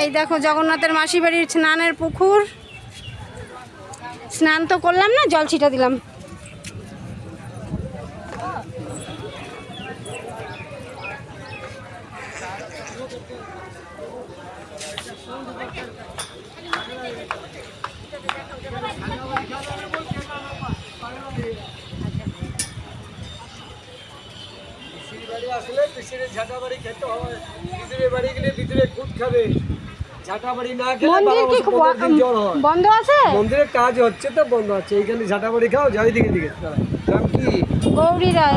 এই দেখো জগন্নাথের মাসি বাড়ির স্নানের পুকুর। স্নান তো করলাম না, জল ছিটা দিলাম। আসলে পিসির ঝাঁটা বাড়ি খেতে হয়, পিসির বাড়ি গেলে ভিতরে খুদ খাবে। ঝাঁটা বাড়ি না খেলে মন্দির কি বন্ধ আছে? মন্দিরের কাজ হচ্ছে তো বন্ধ আছে। এইখানে ঝাঁটা বাড়ি খাও, যাই দিকে দিকে। নাম কি? গৌরী রায়।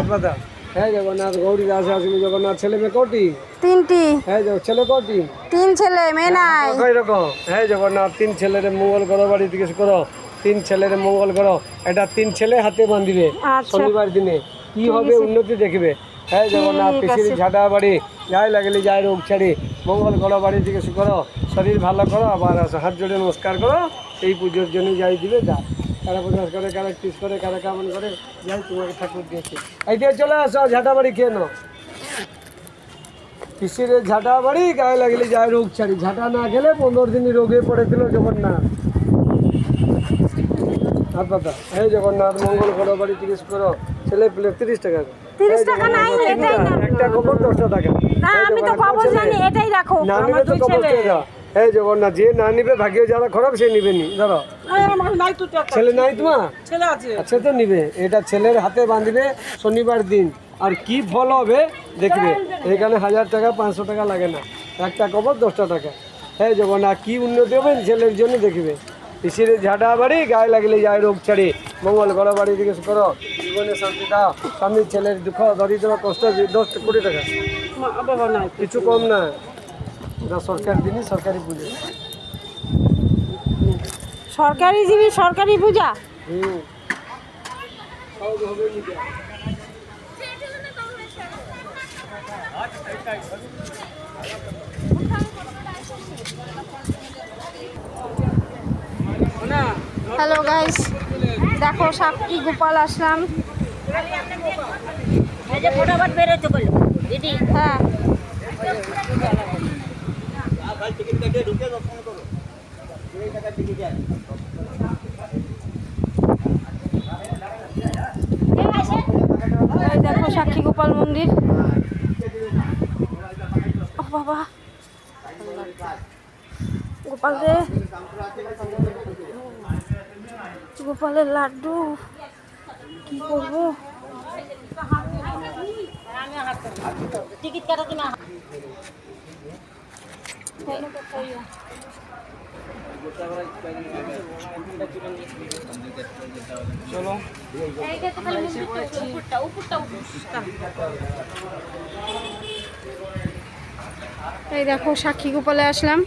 হ্যাঁ জগন্নাথ, গৌরী দাস আসবে। জগন্নাথ ছেলে মেয়ে কটি? 3টি। হ্যাঁ ছেলে কটি? 3 ছেলে, মেয়ে নাই। এরকম। হ্যাঁ জগন্নাথ 3 ছেলের মঙ্গল করো, বাড়ি থেকে করো। 3 ছেলের মঙ্গল করো। এটা 3 ছেলে হাতে বাঁধিবে শনিবার দিনে। কি হবে উন্নতি দেখবে। হ্যাঁ জগন্নাথ পিসির ঝাঁটা বাড়ি যাই লাগলে যাই রোগ ছাড়ি মঙ্গল করো, বাড়ি থেকে করো, শরীর ভালো করো, আবার হাত জোড়ে নমস্কার করো। এই পুজোর জন্য যাই দিবে যা। কারা প্রকাশ করে, কারা কিস করে, কারা কামন করে, যাই তোমাকে ঠাকুর দিয়েছে। এই দিয়ে চলে আসো, ঝাঁটা বাড়ি খেয়ে নাও। পিসির ঝাঁটা বাড়ি গায়ে লাগলে যায় রোগ ছাড়ি। ঝাঁটা না খেলে 15 দিন রোগে পড়েছিল জগন্নাথ। হাসপাতাল। এই জগন্নাথ মঙ্গল করো, বাড়ি চিকিৎসা করো। ছেলে পেলে 30 টাকা। 30 টাকা নাই, এটাই না। একটা খবর 10 টাকা। না আমি তো কবর জানি, এটাই রাখো। না নিবে তো কবর দাও। এই জগন্নাথ যে না নিবে, ভাগ্য যারা খারাপ সে নিবে নি। ধরো ছেলে নাই তোমার? ছেলে আছে। আচ্ছা তো নিবে। এটা ছেলের হাতে বাঁধবে শনিবার দিন। আর কি ফল হবে দেখবে। এখানে 1000 টাকা 500 টাকা লাগে না। একটা কবর 10 টাকা। হ্যাঁ জগন্নাথ কি উন্নতি হবে ছেলের জন্য দেখবে। পিসির ঝাঁটা বাড়ি গায়ে লাগলে যায় রোগ ছাড়ি মঙ্গল করো, বাড়ি থেকে করো, জীবনে শান্তি দাও। স্বামীর ছেলের দুঃখ দরিদ্র কষ্ট 10 কোটি টাকা। কিছু কম না। এটা সরকার দিনই সরকারি পুজো। সরকারি জিনিস, সরকারি পূজা। হ্যালো গাইস, দেখো সাক্ষী গোপাল আসলাম। এই যে ফটাফট বেরোতে বললো দিদি। হ্যাঁ দেখো সাক্ষী গোপাল মন্দির। ও বাবা, গোপাল রে, গোপালের লাড্ডু কি করবো? টিকিট কাটা তুমি। চলো এই দেখো সাক্ষী গোপালে আসলাম।